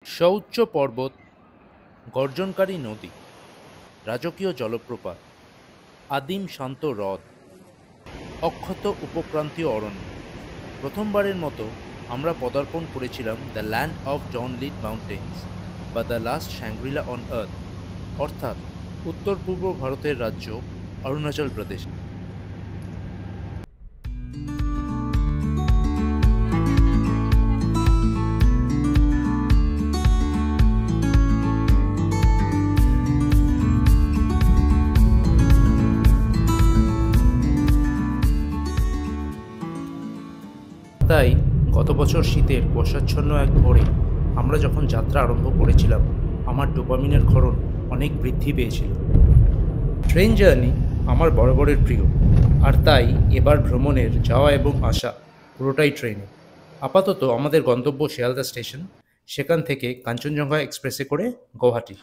সুউচ্চ পর্বত, গর্জনকারী নদী, রাজকীয় জলপ্রপাত, আদিম শান্ত হ্রদ, অক্ষত উপক্রান্তীয় অরণ্য। প্রথমবারের মতো আমরা পদার্পণ করেছিলাম the land of dawn lit mountains বা the last Shangri La on earth, অর্থাৎ উত্তর পূর্ব ভারতের রাজ্য অরুণাচল প্রদেশ। তাই গত বছর শীতের বর্ষাচ্ছন্ন এক ভোরে আমরা যখন যাত্রা আরম্ভ করেছিলাম, আমার ডোপামিনের ক্ষরণ অনেক বৃদ্ধি পেয়েছিল। ট্রেন জার্নি আমার বরাবরের প্রিয়, আর তাই এবার ভ্রমণের যাওয়া এবং আসা পুরোটাই ট্রেনে। আপাতত আমাদের গন্তব্য শিয়ালদা স্টেশন, সেখান থেকে কাঞ্চনজঙ্ঘা এক্সপ্রেসে করে গৌহাটি।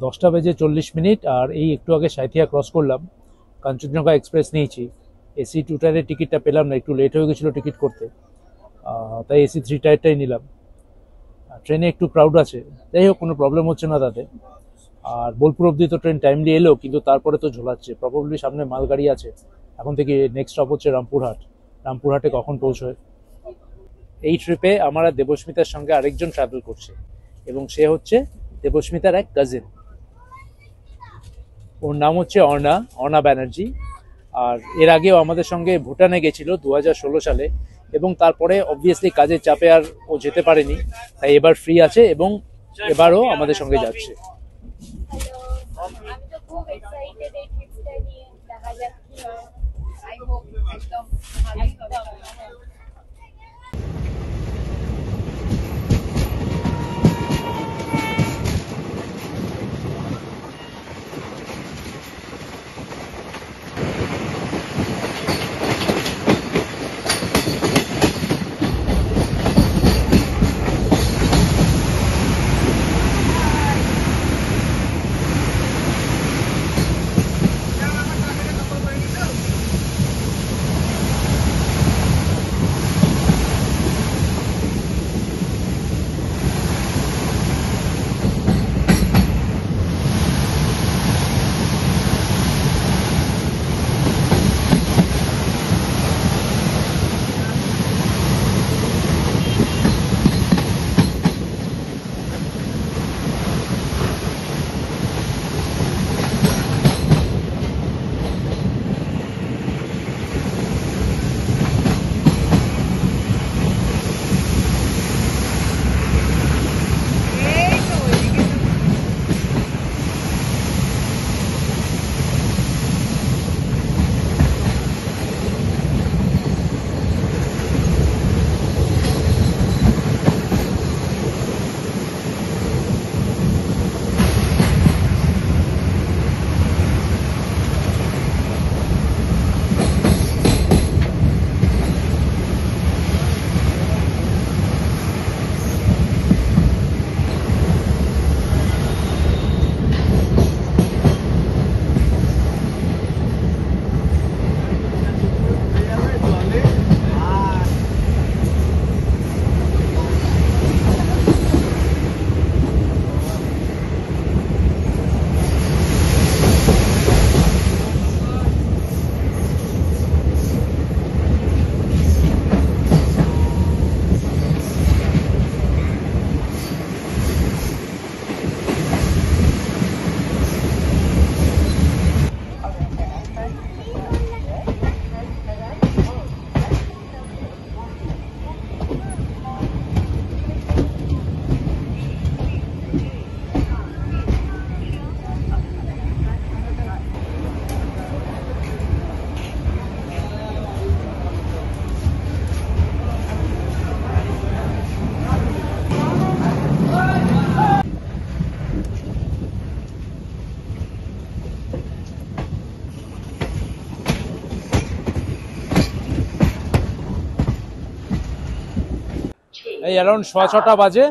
10:40 আর এই একটু আগে সাঁইথিয়া ক্রস করলাম। কাঞ্চনজঙ্ঘা এক্সপ্রেস নিয়েছি। এসি 2 টায়ারের টিকিটটা পেলাম না, একটু লেট হয়ে গেছিলো টিকিট করতে, তাই এসি 3 টায়ারটাই নিলাম। ট্রেনে একটু ক্রাউড আছে, যাই হোক কোনো প্রবলেম হচ্ছে না তাতে। আর বোলপুর অব্দি তো ট্রেন টাইমলি এলো, কিন্তু তারপরে তো ঝোলাচ্ছে। প্রবাবলি সামনে মালগাড়ি আছে। এখন থেকে নেক্সট স্টপ হচ্ছে রামপুরহাট। রামপুরহাটে কখন পৌঁছয়। এই ট্রিপে আমার আর দেবস্মিতার সঙ্গে আরেকজন ট্রাভেল করছে, এবং সে হচ্ছে দেবস্মিতার এক কাজিন। ওর নাম হচ্ছে অর্ণা ব্যানার্জি। আর এর আগেও আমাদের সঙ্গে ভুটানে গেছিল 2016 সালে, এবং তারপরে অবভিয়াসলি কাজের চাপে আর ও যেতে পারেনি, তাই এবার ফ্রি আছে এবং এবারও আমাদের সঙ্গে যাচ্ছে। এই অ্যারাউন্ড 6:30 বাজে,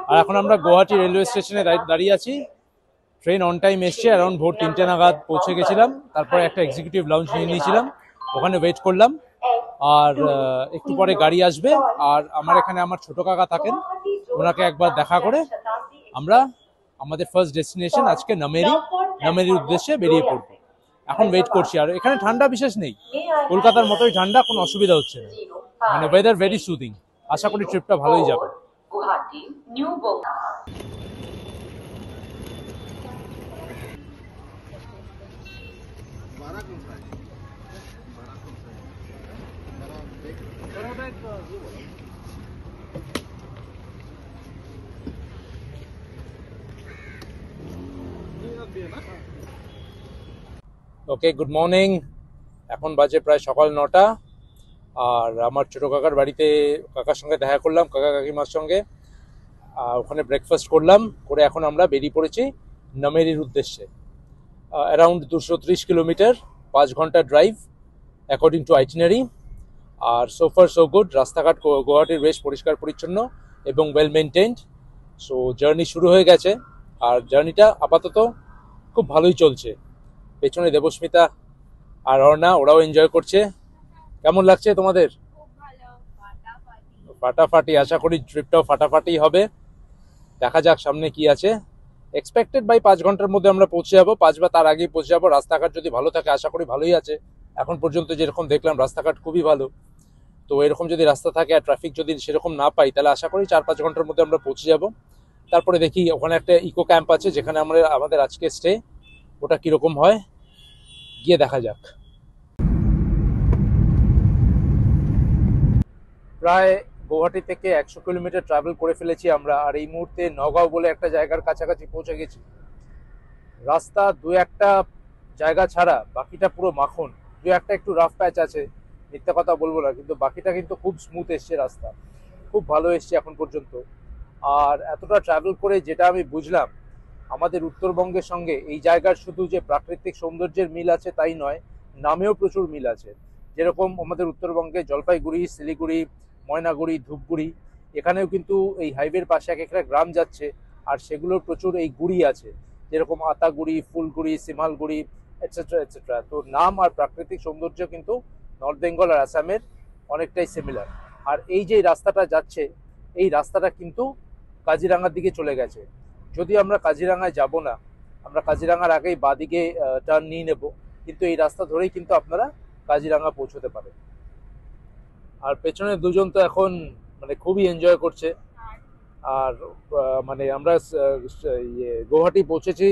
আর এখন আমরা গুয়াহাটি রেলওয়ে স্টেশনে দাঁড়িয়ে আছি। ট্রেন অন টাইম এসছে, অ্যারাউন্ড ভোর 3টে নাগাদ পৌঁছে গেছিলাম। তারপরে একটা এক্সিকিউটিভ লাউঞ্জ নিয়ে নিয়েছিলাম, ওখানে ওয়েট করলাম। আর একটু পরে গাড়ি আসবে, আর আমার এখানে আমার ছোট কাকা থাকেন, ওনাকে একবার দেখা করে আমরা আমাদের ফার্স্ট ডেস্টিনেশন আজকে নামেরির উদ্দেশ্যে বেরিয়ে পড়বো। এখন ওয়েট করছি। আর এখানে ঠান্ডা বিশেষ নেই, কলকাতার মতোই ঠান্ডা, কোনো অসুবিধা হচ্ছে না, মানে ওয়েদার ভেরি সুদিং। আশা করি ট্রিপটা ভালোই যাবে। ওকে, গুড মর্নিং। এখন বাজে প্রায় সকাল 9টা, আর আমার ছোট কাকার বাড়িতে কাকার সঙ্গে দেখা করলাম, কাকা কাকিমার সঙ্গে। ওখানে ব্রেকফাস্ট করলাম, করে এখন আমরা বেরিয়ে পড়েছি নামেরির উদ্দেশ্যে। অ্যারাউন্ড 230 কিলোমিটার, 5 ঘন্টা ড্রাইভ অ্যাকর্ডিং টু আইটিনারি। আর সো ফার সো গুড। রাস্তাঘাট গুয়াহাটির বেশ পরিষ্কার পরিচ্ছন্ন এবং ওয়েল মেনটেন্ড। সো জার্নি শুরু হয়ে গেছে, আর জার্নিটা আপাতত খুব ভালোই চলছে। পেছনে দেবস্মিতা আর অর্ণা, ওরাও এনজয় করছে। কেমন লাগছে তোমাদের? ফাটাফাটি। আশা করি ট্রিপটাও ফাটাফাটি হবে। দেখা যাক সামনে কি আছে। এক্সপেক্টেড বাই 5 ঘন্টার মধ্যে আমরা পৌঁছে যাবো, 5 বা তার আগেই পৌঁছে যাবো। রাস্তাঘাট যদি ভালো থাকে, আশা করি ভালোই আছে। এখন পর্যন্ত যেরকম দেখলাম রাস্তাঘাট খুবই ভালো। তো এরকম যদি রাস্তা থাকে আর ট্রাফিক যদি সেরকম না পাই, তাহলে আশা করি 4-5 ঘন্টার মধ্যে আমরা পৌঁছে যাব। তারপরে দেখি, ওখানে একটা ইকো ক্যাম্প আছে যেখানে আমাদের আজকে স্টে, ওটা কিরকম হয় গিয়ে দেখা যাক। প্রায় গুয়াহাটি থেকে 100 কিলোমিটার ট্রাভেল করে ফেলেছি আমরা, আর এই মুহূর্তে নগাঁও বলে একটা জায়গার কাছাকাছি পৌঁছে গেছি। রাস্তা 2-1টা জায়গা ছাড়া বাকিটা পুরো মাখন। 2-1টা একটু রাফ প্যাচ আছে, মিথ্যা কথা বলবো না, কিন্তু বাকিটা কিন্তু খুব স্মুথ এসছে রাস্তা, খুব ভালো এসছে এখন পর্যন্ত। আর এতটা ট্রাভেল করে যেটা আমি বুঝলাম, আমাদের উত্তরবঙ্গের সঙ্গে এই জায়গার শুধু যে প্রাকৃতিক সৌন্দর্যের মিল আছে তাই নয়, নামেও প্রচুর মিল আছে। যেরকম আমাদের উত্তরবঙ্গে জলপাইগুড়ি, শিলিগুড়ি, ময়নাগুড়ি, ধূপগুড়ি, এখানেও কিন্তু এই হাইওয়ের পাশে এক একটা গ্রাম যাচ্ছে, আর সেগুলোর প্রচুর এই গুড়ি আছে, যেরকম আতাগুড়ি, ফুলগুড়ি, সিমালগুড়ি, এটসেট্রা এটসেট্রা। তো নাম আর প্রাকৃতিক সৌন্দর্য কিন্তু নর্থ বেঙ্গল আর আসামের অনেকটাই সিমিলার। আর এই যে রাস্তাটা যাচ্ছে, এই রাস্তাটা কিন্তু কাজিরাঙ্গার দিকে চলে গেছে। যদি আমরা কাজিরাঙ্গায় যাব না, আমরা কাজিরাঙ্গার আগেই বাদিকে টার্ন নিয়ে নেব, কিন্তু এই রাস্তা ধরেই কিন্তু আপনারা কাজিরাঙ্গা পৌঁছতে পারেন। আর পেছনে দুজন তো এখন মানে খুবই এনজয় করছে। আর মানে আমরা গুয়াহাটি পৌঁছেছি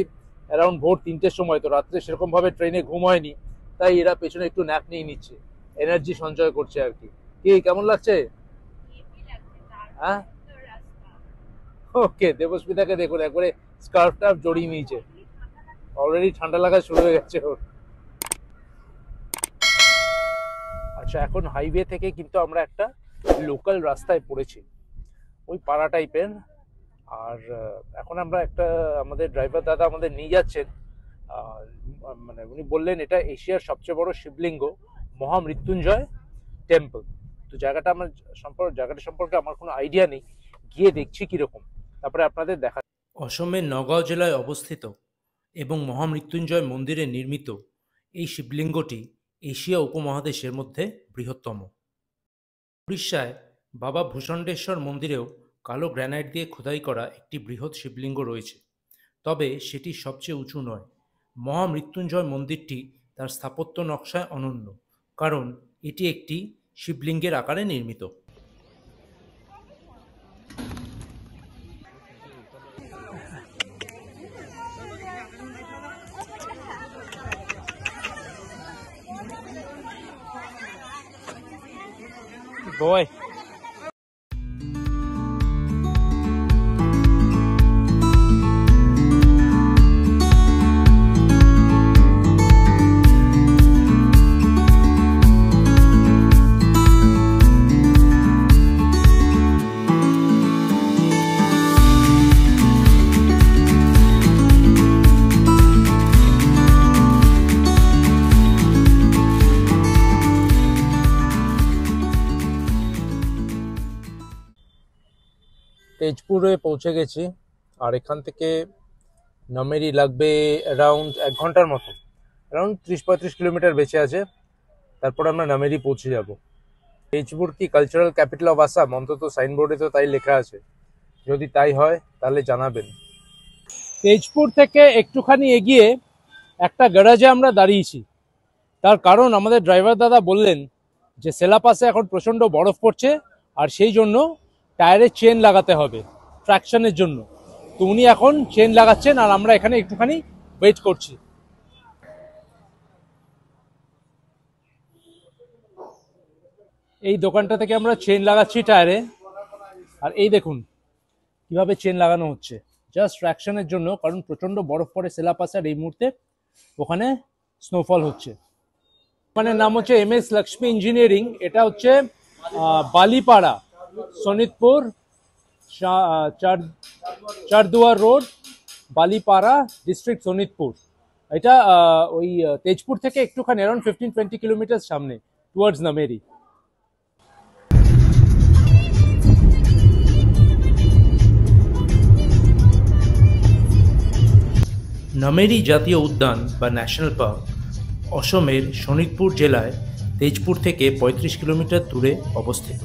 অ্যারাউন্ড ভোর 3টের সময়, তো রাত্রে সেরকম ভাবে ট্রেনে ঘুম হয়নি, তাই এরা পেছনে একটু ন্যাপ নিয়ে নিচ্ছে, এনার্জি সঞ্চয় করছে আর কি। কি কেমন লাগছে? হ্যাঁ, ওকে। দেবস্মিতাকে দেখুন, একবারে স্কার্ফ টার্ফ জড়িয়ে নিয়েছে, অলরেডি ঠান্ডা লাগা শুরু হয়ে গেছে ওর। আচ্ছা, এখন হাইওয়ে থেকে কিন্তু আমরা একটা লোকাল রাস্তায় পড়েছি, ওই পাড়া টাইপের। আর এখন আমরা একটা, আমাদের ড্রাইভার দাদা আমাদের নিয়ে যাচ্ছেন, মানে উনি বললেন এটা এশিয়ার সবচেয়ে বড় শিবলিঙ্গ মহামৃত্যুঞ্জয় টেম্পল। তো জায়গাটা সম্পর্কে আমার কোনো আইডিয়া নেই, গিয়ে দেখছি কিরকম, তারপরে আপনাদের দেখা। অসমের নগাঁও জেলায় অবস্থিত এবং মহামৃত্যুঞ্জয় মন্দিরে নির্মিত এই শিবলিঙ্গটি এশিয়া উপমহাদেশের মধ্যে বৃহত্তম। উড়িষ্যায় বাবা ভূষণ্ডেশ্বর মন্দিরেও কালো গ্রানাইট দিয়ে খোদাই করা একটি বৃহৎ শিবলিঙ্গ রয়েছে, তবে সেটি সবচেয়ে উঁচু নয়। মহামৃত্যুঞ্জয় মন্দিরটি তার স্থাপত্য নকশায় অনন্য, কারণ এটি একটি শিবলিঙ্গের আকারে নির্মিত। Boy. তেজপুরে পৌঁছে গেছি, আর এখান থেকে নামেরি লাগবে অ্যারাউন্ড 1 ঘন্টার মতো, অ্যারাউন্ড 30-35 কিলোমিটার বেঁচে আছে, তারপর আমরা নামেরি পৌঁছে যাব। তেজপুর কি কালচারাল ক্যাপিটাল অফ আসাম? অন্তত সাইনবোর্ডে তো তাই লেখা আছে, যদি তাই হয় তাহলে জানাবেন। তেজপুর থেকে একটুখানি এগিয়ে একটা গ্যারাজে আমরা দাঁড়িয়েছি, তার কারণ আমাদের ড্রাইভার দাদা বললেন যে সেলাপাসে এখন প্রচণ্ড বরফ পড়ছে, আর সেই জন্য টায়ারে চেন লাগাতে হবে ট্র্যাকশনের জন্য। তো উনি এখন চেন লাগাচ্ছেন, আর আমরা এখানে একটুখানি ওয়েট করছি। এই দোকানটা থেকে আমরা চেন লাগাচ্ছি টায়ারে, আর এই দেখুন কিভাবে চেন লাগানো হচ্ছে, জাস্ট ট্র্যাকশনের জন্য, কারণ প্রচণ্ড বরফ পড়ে সেলাপাসে, আর এই মুহূর্তে ওখানে স্নোফল হচ্ছে। দোকানের নাম হচ্ছে MS লক্ষ্মী ইঞ্জিনিয়ারিং। এটা হচ্ছে বালিপাড়া, শোনিতপুর, চারদুয়ার রোড, বালিপাড়া ডিস্ট্রিক্ট, শোনিতপুর। এটা ওই তেজপুর থেকে একটুখানি অ্যারাউন্ড 15-20 কিলোমিটার সামনে, টুয়ার্ডস নামেরি। নামেরি জাতীয় উদ্যান বা ন্যাশনাল পার্ক অসমের শোনিতপুর জেলায় তেজপুর থেকে 35 কিলোমিটার দূরে অবস্থিত।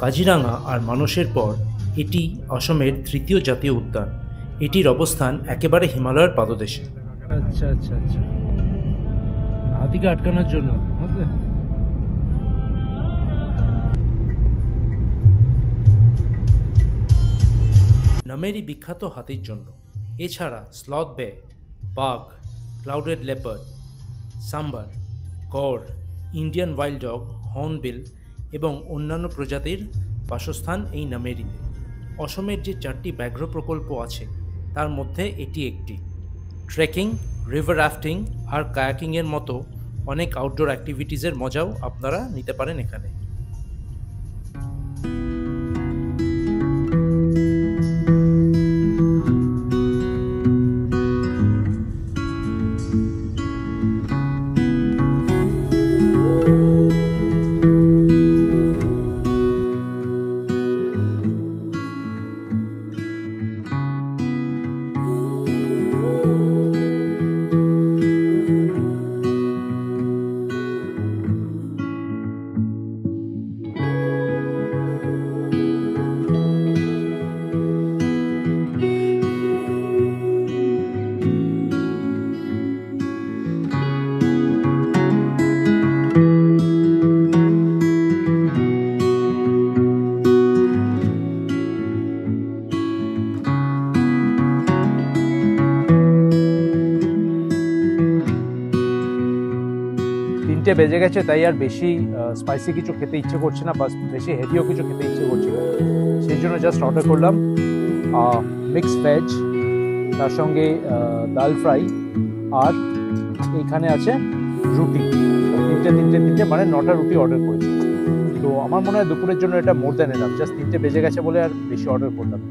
কাজিরাঙা আর মানসের পর এটি অসমের তৃতীয় জাতীয় উদ্যান। এটির অবস্থান একেবারে হিমালয়ের পাদদেশে। আচ্ছা আচ্ছা আচ্ছা, হাতিকে আটকানোর জন্য। নামেরি বিখ্যাত হাতির জন্য, এছাড়া স্লথ বেয়ার, বাঘ, ক্লাউডেড লেপার্ড, সাম্বার, গড়, ইন্ডিয়ান ওয়াইল্ড ডগ, হর্নবিল এবং অন্যান্য প্রজাতির বাসস্থান এই নামেরিতে। অসমের যে 4টি ব্যাঘ্র প্রকল্প আছে তার মধ্যে এটি একটি। ট্রেকিং, রিভার রাফটিং আর কায়াকিংয়ের মতো অনেক আউটডোর অ্যাক্টিভিটিসের মজাও আপনারা নিতে পারেন এখানে। বেজে গেছে, তাই আর বেশি স্পাইসি কিছু খেতে ইচ্ছে করছে না, বা বেশি হেভিও কিছু খেতে ইচ্ছে করছে না। সেই জন্য জাস্ট অর্ডার করলাম মিক্সড ভেজ, তার সঙ্গে ডাল ফ্রাই, আর এইখানে আছে রুটি। তিনটে মানে 9টা রুটি অর্ডার করেছি। তো আমার মনে হয় দুপুরের জন্য এটা মোর দ্যান এনাফ। জাস্ট 3টে বেজে গেছে বলে আর বেশি অর্ডার করলাম।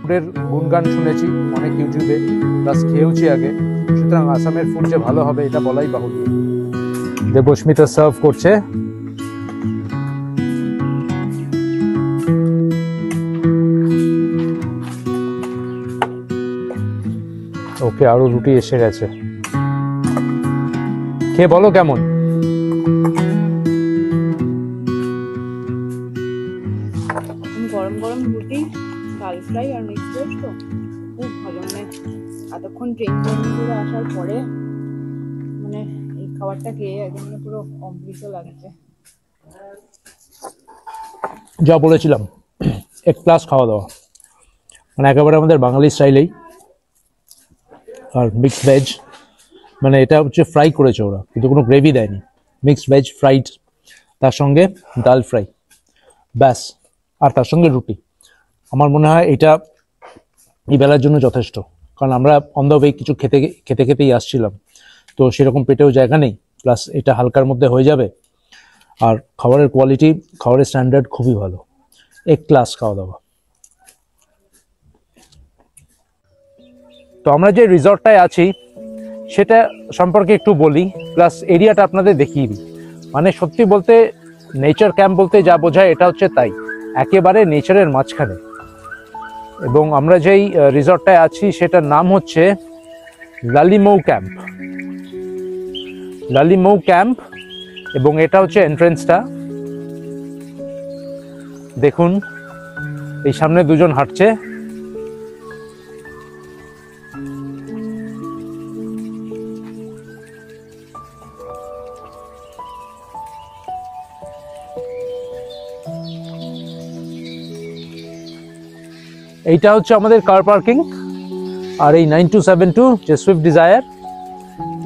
ফুডের গুণগান শুনেছি অনেক ইউটিউবে, প্লাস খেয়েওছি আগে, সুতরাং আসামের ফুড যে ভালো হবে এটা বলাই বাহুল্য। দেবস্মিতা সার্ভ করছে। ওকে, আরো রুটি এসে গেছে, খেয়ে বলো কেমন। গরম গরম রুটি, ডাল ফ্রাই আর মিক্সড ভেজ, তো খুব ভালো। মানে এতক্ষণ ট্রেন জার্নি করে আসার পরে মানে এই খাবারটা খেয়ে একদম পুরো অমৃত লাগছে। যা বলেছিলাম, এক ক্লাস খাওয়া দাওয়া, মানে একেবারে আমাদের বাঙালি স্টাইলেই। আর মিক্সড ভেজ, মানে এটা হচ্ছে ফ্রাই করেছে ওরা, কিন্তু কোনো গ্রেভি দেয়নি। মিক্সড ভেজ ফ্রাইড, তার সঙ্গে ডাল ফ্রাই, ব্যাস, আর তার সঙ্গে রুটি। আমার মনে হয় এটা এই বেলার জন্য যথেষ্ট, কারণ আমরা অন দ্য ওয়ে কিছু খেতেই আসছিলাম, তো সেরকম পেটেও জায়গা নেই। প্লাস এটা হালকার মধ্যে হয়ে যাবে, আর খাবারের কোয়ালিটি, খাবারের স্ট্যান্ডার্ড খুবই ভালো। এক ক্লাস খাওয়া দাওয়া। তো আমরা যে রিসর্টটায় আছি সেটা সম্পর্কে একটু বলি, প্লাস এরিয়াটা আপনাদের দেখিয়ে দিই। মানে সত্যি বলতে নেচার ক্যাম্প বলতে যা বোঝায় এটা হচ্ছে তাই, একেবারে নেচারের মাঝখানে। এবং আমরা যেই রিসর্টটায় আছি সেটার নাম হচ্ছে লালিমৌ ক্যাম্প। লালিমৌ ক্যাম্প, এবং এটা হচ্ছে এন্ট্রেন্সটা। দেখুন এই সামনে দুজন হাঁটছে। এইটা হচ্ছে আমাদের কার পার্কিং, আর এই 9272 যে সুইফট ডিজায়ার,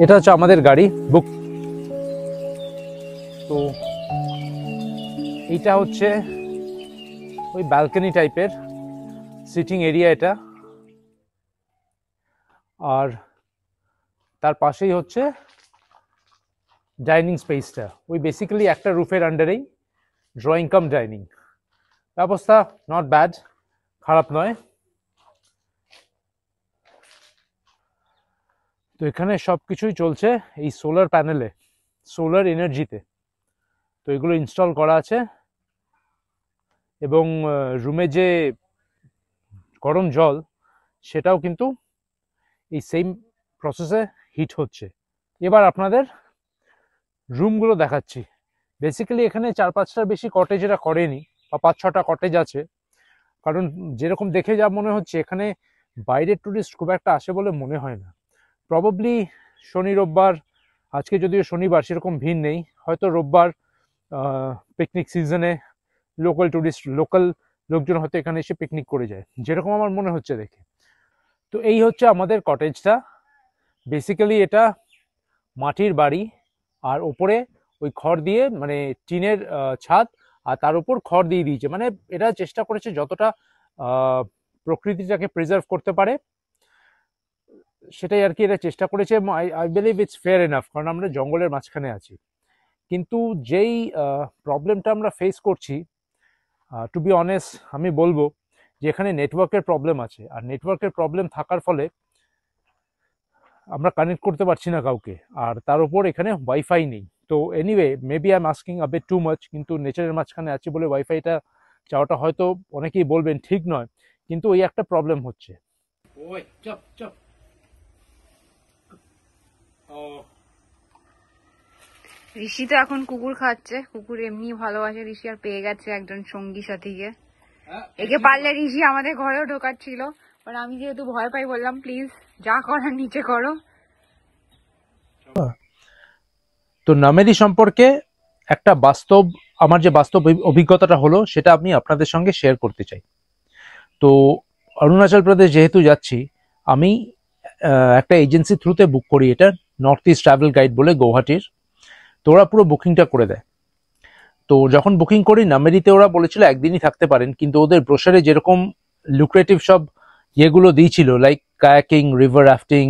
এটা হচ্ছে আমাদের গাড়ি বুক। তো এইটা হচ্ছে ওই ব্যালকনি টাইপের সিটিং এরিয়া এটা, আর তার পাশেই হচ্ছে ডাইনিং স্পেসটা। ওই বেসিক্যালি একটা রুফের আন্ডারেই ড্রয়িং কাম ডাইনিং ব্যবস্থা। নট ব্যাড, খারাপ নয়। তো এখানে সব কিছুই চলছে এই সোলার প্যানেলে, সোলার এনার্জিতে। তো এগুলো ইনস্টল করা আছে, এবং রুমে যে গরম জল সেটাও কিন্তু এই সেম প্রসেসে হিট হচ্ছে। এবার আপনাদের রুমগুলো দেখাচ্ছি। বেসিক্যালি এখানে 4-5টার বেশি কটেজ এরা করেনি, বা 5-6টা কটেজ আছে। কারণ যেরকম দেখে যা মনে হচ্ছে এখানে বাইরের টুরিস্ট খুব একটা আসে বলে মনে হয় না। প্রবাবলি শনি রোববার, আজকে যদিও শনিবার সেরকম ভিড় নেই, হয়তো রোববার পিকনিক সিজনে লোকাল টুরিস্ট, লোকাল লোকজন হয়তো এখানে এসে পিকনিক করে যায়, যেরকম আমার মনে হচ্ছে দেখে। তো এই হচ্ছে আমাদের কটেজটা। বেসিক্যালি এটা মাটির বাড়ি, আর ওপরে ওই খড় দিয়ে, মানে টিনের ছাদ, আর তার উপর খড় দিয়ে দিয়েছে। মানে এরা চেষ্টা করেছে যতটা প্রকৃতিটাকে প্রিজার্ভ করতে পারে সেটাই আর কি এরা চেষ্টা করেছে। I believe it's fair enough, কারণ আমরা জঙ্গলের মাঝখানে আছি। কিন্তু যেই প্রবলেমটা আমরা ফেস করছি, টু বি অনেস্ট আমি বলবো যে এখানে নেটওয়ার্কের প্রবলেম আছে। আর নেটওয়ার্কের প্রবলেম থাকার ফলে আমরা কানেক্ট করতে পারছি না কাউকে, আর তার উপর এখানে ওয়াইফাই নেই। তো anyway, maybe I am asking a bit too much, কিন্তু নেচারের মাঝখানে আছি বলে ওয়াইফাইটা চাওয়াটা হয়তো অনেকেই বলবেন ঠিক নয়, কিন্তু ওই একটা প্রবলেম হচ্ছে। ওই চপ চপ। ঋষি তো এখন কুকুর খাচ্ছে, কুকুর এমনি ভালোবাসে ঋষি, আর পেয়ে গেছে একজন সঙ্গী সাথীকে। একে পারলে ঋষি আমাদের ঘরেও ঢোকাচ্ছিল, বাট আমি যেহেতু ভয় পাই বললাম প্লিজ যা করার নিচে করো। তো নামেরি সম্পর্কে একটা বাস্তব, আমার যে বাস্তব অভিজ্ঞতাটা হলো সেটা আমি আপনাদের সঙ্গে শেয়ার করতে চাই। তো অরুণাচল প্রদেশ যেহেতু যাচ্ছি, আমি একটা এজেন্সি থ্রুতে বুক করি, এটা নর্থ ইস্ট ট্রাভেল গাইড বলে গুয়াহাটির। তো ওরা পুরো বুকিংটা করে দেয়। তো যখন বুকিং করি নামেরিতে, ওরা বলেছিল একদিনই থাকতে পারেন, কিন্তু ওদের ব্রোশারে যেরকম লুক্রেটিভ সব ইয়েগুলো দিয়েছিল, like kayaking, river rafting,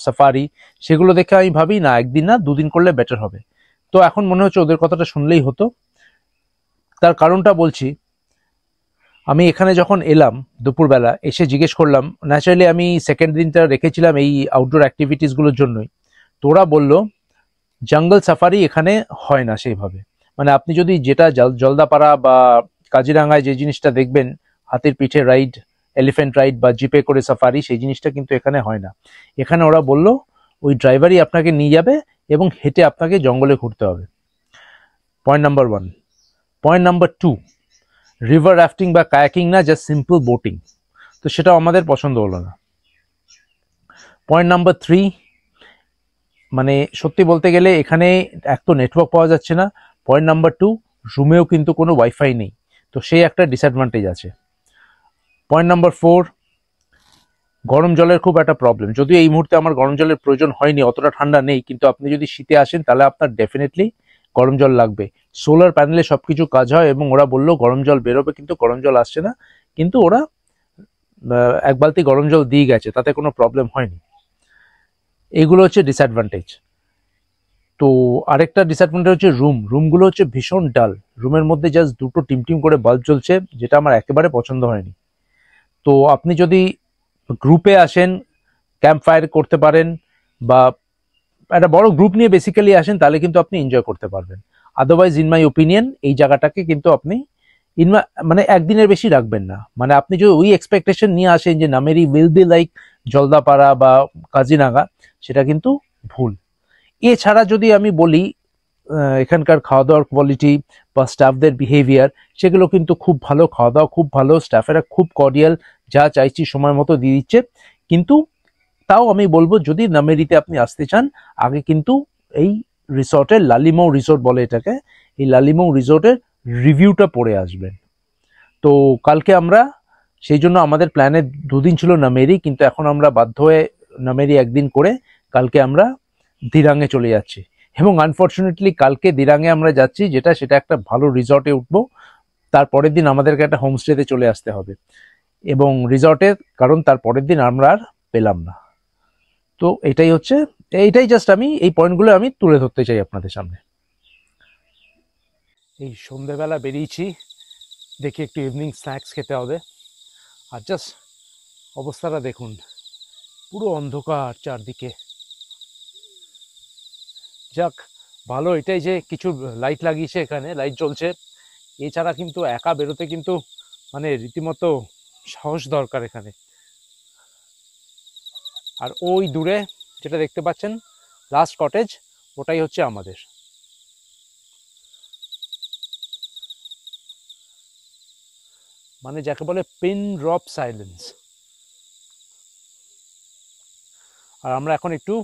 safari, সেগুলো দেখে আমি ভাবি না, একদিন না 2 দিন করলে বেটার হবে। তো এখন মনে হচ্ছে ওদের কথাটা শুনলেই হতো। তার কারণটা বলছি। আমি এখানে যখন এলাম দুপুরবেলা, এসে জিজ্ঞেস করলাম, ন্যাচারালি আমি সেকেন্ড দিনটা রেখেছিলাম এই আউটডোর অ্যাক্টিভিটিসগুলোর জন্যই। তো ওরা বললো জঙ্গল সাফারি এখানে হয় না সেইভাবে। মানে আপনি যদি যেটা জলদাপাড়া বা কাজিরাঙ্গায় যে জিনিসটা দেখবেন, হাতির পিঠে রাইড, এলিফ্যান্ট রাইড বা জিপে করে সাফারি, সেই জিনিসটা কিন্তু এখানে হয় না। এখানে ওরা বলল ওই ড্রাইভারই আপনাকে নিয়ে যাবে এবং হেঁটে আপনাকে জঙ্গলে ঘুরতে হবে। Point number 1। Point number 2, river rafting বা কায়াকিং না, জাস্ট সিম্পল বোটিং। তো সেটাও আমাদের পছন্দ হলো না। পয়েন্ট নাম্বার 3, মানে সত্যি বলতে গেলে এখানে এক তো নেটওয়ার্ক পাওয়া যাচ্ছে না, পয়েন্ট নাম্বার 2, রুমেও কিন্তু কোনো ওয়াইফাই নেই। তো সেই একটা ডিসঅ্যাডভান্টেজ আছে। পয়েন্ট নাম্বার 4, গরম জলের খুব একটা প্রবলেম। যদিও এই মুহূর্তে আমার গরম জলের প্রয়োজন হয়নি, অতটা ঠান্ডা নেই, কিন্তু আপনি যদি শীতে আসেন তাহলে আপনার ডেফিনেটলি গরম জল লাগবে। সোলার প্যানেলে সবকিছু কাজ হয়, এবং ওরা বললো গরম জল বেরোবে, কিন্তু গরম জল আসছে না। কিন্তু ওরা 1 বালতি গরম জল দিয়ে গেছে, তাতে কোনো প্রবলেম হয়নি। এইগুলো হচ্ছে ডিসঅ্যাডভান্টেজ। তো আরেকটা ডিসঅ্যাডভান্টেজ হচ্ছে রুমগুলো হচ্ছে ভীষণ ডাল। রুমের মধ্যে জাস্ট 2টো টিমটিম করে বাল্ব জ্বলছে, যেটা আমার একেবারে পছন্দ হয়নি। তো আপনি যদি গ্রুপে আসেন, ক্যাম্প ফায়ার করতে পারেন, বা একটা বড় গ্রুপ নিয়ে বেসিক্যালি আসেন, তাহলে কিন্তু আপনি এনজয় করতে পারবেন। আদারওয়াইজ ইন মাই ওপিনিয়ন এই জায়গাটাকে কিন্তু আপনি মানে একদিনের বেশি রাখবেন না। মানে আপনি যদি ওই এক্সপেকটেশন নিয়ে আসেন যে Nameri will be like Jaldapara বা কাজিরাঙা, সেটা কিন্তু ভুল। এছাড়া যদি আমি বলি এখানকার খাওয়া দাওয়ার কোয়ালিটি বা স্টাফদের বিহেভিয়ার, সেগুলো কিন্তু খুব ভালো, খাওয়া দাওয়া খুব ভালো, স্টাফেরা খুব কর্ডিয়াল, যা চাইছি সময় মতো দিয়ে দিচ্ছে। কিন্তু তাও আমি বলবো যদি নামেরিতে আপনি আসতে চান, আগে কিন্তু এই রিসর্টের, লালিমৌ রিসর্ট বলে এটাকে, এই লালিমৌ রিসর্টের রিভিউটা পড়ে আসবেন। তো কালকে আমরা সেই জন্য আমাদের প্ল্যানে 2 দিন ছিল নামেরি, কিন্তু এখন আমরা বাধ্য হয়ে নামেরি একদিন করে কালকে আমরা দিরাঙে চলে যাচ্ছি। এবং আনফর্চুনেটলি কালকে দিরাঙে আমরা যাচ্ছি সেটা একটা ভালো রিসর্টে উঠবো, তারপরের দিন আমাদেরকে একটা হোমস্টেতে চলে আসতে হবে এবং রিসর্টের, কারণ তার পরের দিন আমরা আর পেলাম না। তো এইটাই জাস্ট আমি এই পয়েন্টগুলো আমি তুলে ধরতে চাই আপনাদের সামনে। এই সন্ধ্যেবেলা বেরিয়েছি, দেখি একটু ইভিনিং স্ন্যাক্স খেতে হবে। আর জাস্ট অবস্থাটা দেখুন, পুরো অন্ধকার চারদিকে। যাক, ভালো এটাই যে কিছু লাইট লাগিয়েছে, এখানে লাইট জ্বলছে। এছাড়া কিন্তু একা বেরোতে কিন্তু মানে রীতিমতো সাহস দরকার এখানে। আর ওই দূরে যেটা দেখতে পাচ্ছেন লাস্ট কটেজ, ওটাই হচ্ছে আমাদের। মানে যাকে বলে পিন ড্রপ সাইলেন্স। আর আমরা এখন একটু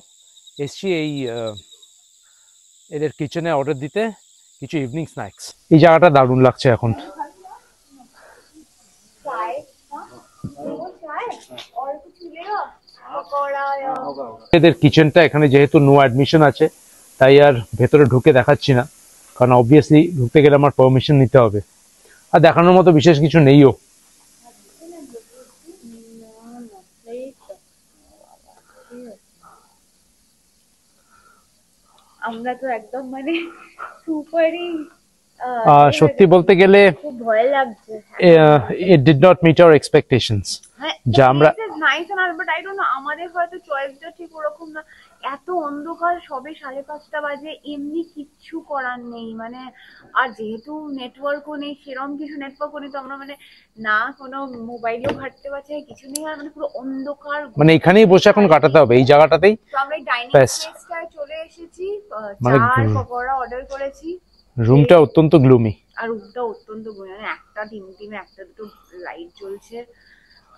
এসছি এই এদের কিচেনে অর্ডার দিতে কিছু ইভিনিং স্ন্যাক্স। এই জায়গাটা দারুণ লাগছে এখন। এদের কিচেনটা এখানে যেহেতু নো অ্যাডমিশন আছে, তাই আর ভেতরে ঢুকে দেখাচ্ছি না, কারণ অবভিয়াসলি ঢুকতে গেলে আমার পারমিশন নিতে হবে। আর দেখানোর মতো বিশেষ কিছু নেইও। আমরা তো একদম মানে সুপারই, সত্যি বলতে গেলে খুব ভয় লাগছে। it did not meet our expectations. যা আমরা nice and but I don't know, আমাদের হয়তো চয়েসটা ঠিক ওরকম না। এত অন্ধকার, সবে 5:30 বাজে, এমনি কিচ্ছু করার নেই মানে। আর যেহেতু নেটওয়ার্কও নেই, সেরকম কিছু নেটওয়ার্কও নেই, তো আমরা মানে না কোনো মোবাইলও ঘাটতে পারছি না, কিছু নেই। আর মানে পুরো অন্ধকার, মানে এখানেই বসে এখন কাটাতে হবে এই জায়গাটাতেই। তো আমরা এই ডাইনিং স্পেসটায় চলে এসেছি, মানে চা আর পকোড়া অর্ডার করেছি। রুমটা অত্যন্ত গ্লুমি, আর রুমটা অত্যন্ত মানে একটা টিমে একটা দুটো লাইট জ্বলছে।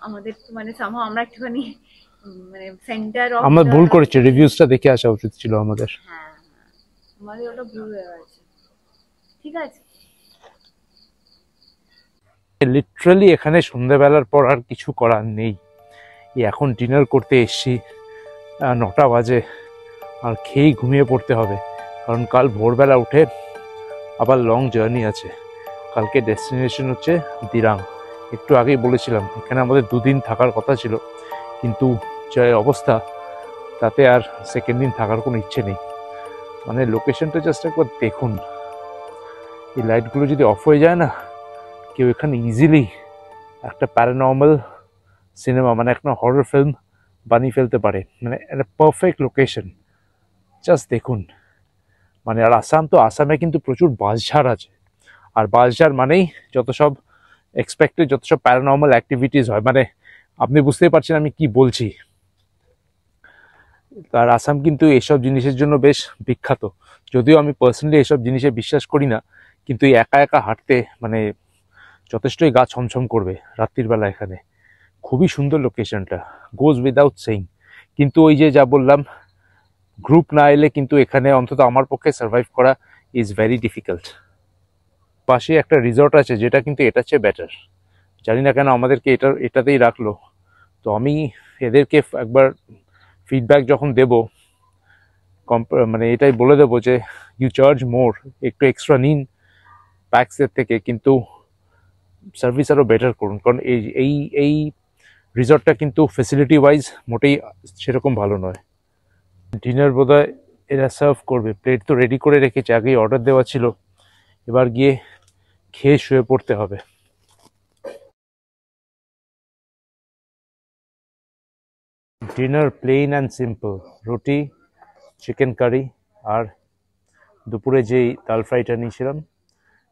আমাদের তো মানে সামহাও আমরা একটুখানি মানে সেন্টার অফ, আমরা ভুল করেছি, রিভিউজটা দেখে আসা উচিত ছিল আমাদের। হ্যাঁ, আমাদের ওটা ভুল হয়ে গেছে। ঠিক আছে, লিটারালি এখানে সন্ধ্যাবেলার পর আর কিছু করার নেই। এখন ডিনার করতে এসছি, 9টা বাজে, আর খেয়েই ঘুমিয়ে পড়তে হবে, কারণ কাল ভোরবেলা উঠে আবার লং জার্নি আছে। কালকে ডেস্টিনেশন হচ্ছে দিরাং। একটু আগেই বলেছিলাম এখানে আমাদের 2 দিন থাকার কথা ছিল, কিন্তু যে অবস্থা তাতে আর সেকেন্ড দিন থাকার কোনো ইচ্ছে নেই। মানে লোকেশনটা জাস্ট একবার দেখুন, এই লাইটগুলো যদি অফ হয়ে যায় না, কেউ এখানে ইজিলি একটা প্যারানর্মাল সিনেমা, মানে একটা হরর ফিল্ম বানিয়ে ফেলতে পারে। মানে একটা পারফেক্ট লোকেশন, জাস্ট দেখুন। মানে আর আসামে কিন্তু প্রচুর বাঁশঝাড় আছে, আর বাঁশঝাড় মানেই যত সব এক্সপেক্টেড, যত সব প্যারানর্মাল অ্যাক্টিভিটিস হয়। মানে আপনি বুঝতেই পারছেন আমি কি বলছি। আর আসাম কিন্তু এসব জিনিসের জন্য বেশ বিখ্যাত, যদিও আমি পার্সোনালি এসব জিনিসে বিশ্বাস করি না, কিন্তু এই একা একা হাঁটতে মানে যথেষ্টই গা ছমছম করবে রাত্রির বেলা। এখানে খুবই সুন্দর লোকেশনটা, গোজ উইদাউট সেইং। কিন্তু ওই যে যা বললাম, গ্রুপ না এলে কিন্তু এখানে অন্তত আমার পক্ষে সার্ভাইভ করা ইজ ভেরি ডিফিকাল্ট। পাশে একটা রিসর্ট আছে যেটা কিন্তু এটার চেয়ে বেটার। জানি না কেন আমাদেরকে এটাতেই রাখলো। তো আমি এদেরকে একবার ফিডব্যাক যখন দেব, মানে এটাই বলে দেবো যে ইউ চার্জ মোর, একটু এক্সট্রা নিন প্যাক্সের থেকে, কিন্তু সার্ভিস আরও বেটার করুন, কারণ এই রিসর্টটা কিন্তু ফেসিলিটি ওয়াইজ মোটেই সেরকম ভালো নয়। ডিনার বোধহয় এরা সার্ভ করবে, প্লেট তো রেডি করে রেখেছে, আগেই অর্ডার দেওয়া ছিল, এবার গিয়ে খেয়ে শুয়ে পড়তে হবে। ডিনার প্লেন অ্যান্ড সিম্পল, রুটি, চিকেন কারি, আর দুপুরে যেই দাল ফ্রাইটা নিয়েছিলাম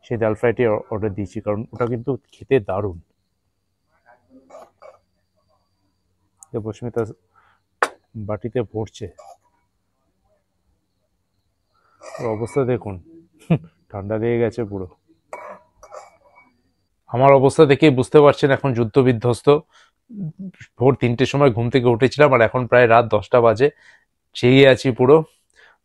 সেই ডাল ফ্রাইটাই অর্ডার দিয়েছি, কারণ ওটা কিন্তু খেতে দারুণ। দেবস্মিতা বাটিতে ভরছে, ওর অবস্থা দেখুন, ঠান্ডা লেগে গেছে পুরো। আমার অবস্থা দেখেই বুঝতে পারছেন এখন যুদ্ধ বিধ্বস্ত। ভোর 3টের সময় ঘুম থেকে উঠেছিলাম আর এখন প্রায় রাত 10টা বাজে, চেয়ে আছি পুরো।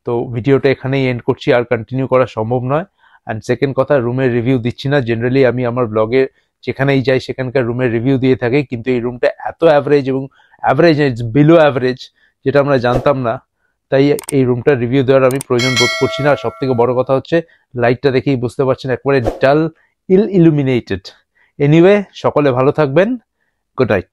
তো ভিডিওটা এখানেই এন্ড করছি, আর কন্টিনিউ করা সম্ভব নয়। অ্যান্ড সেকেন্ড কথা, রুমের রিভিউ দিচ্ছি না। জেনারেলি আমি আমার ব্লগে যেখানেই যাই সেখানকার রুমের রিভিউ দিয়ে থাকি, কিন্তু এই রুমটা এত অ্যাভারেজ, এবং অ্যাভারেজ বিলো অ্যাভারেজ, যেটা আমরা জানতাম না, তাই এই রুমটার রিভিউ দেওয়ার আমি প্রয়োজন বোধ করছি না। আর সব থেকে বড় কথা হচ্ছে লাইটটা দেখেই বুঝতে পারছেন, একবারে ডাল ইলুমিনেটেড। এনিওয়ে, সকলে ভালো থাকবেন, গুড নাইট।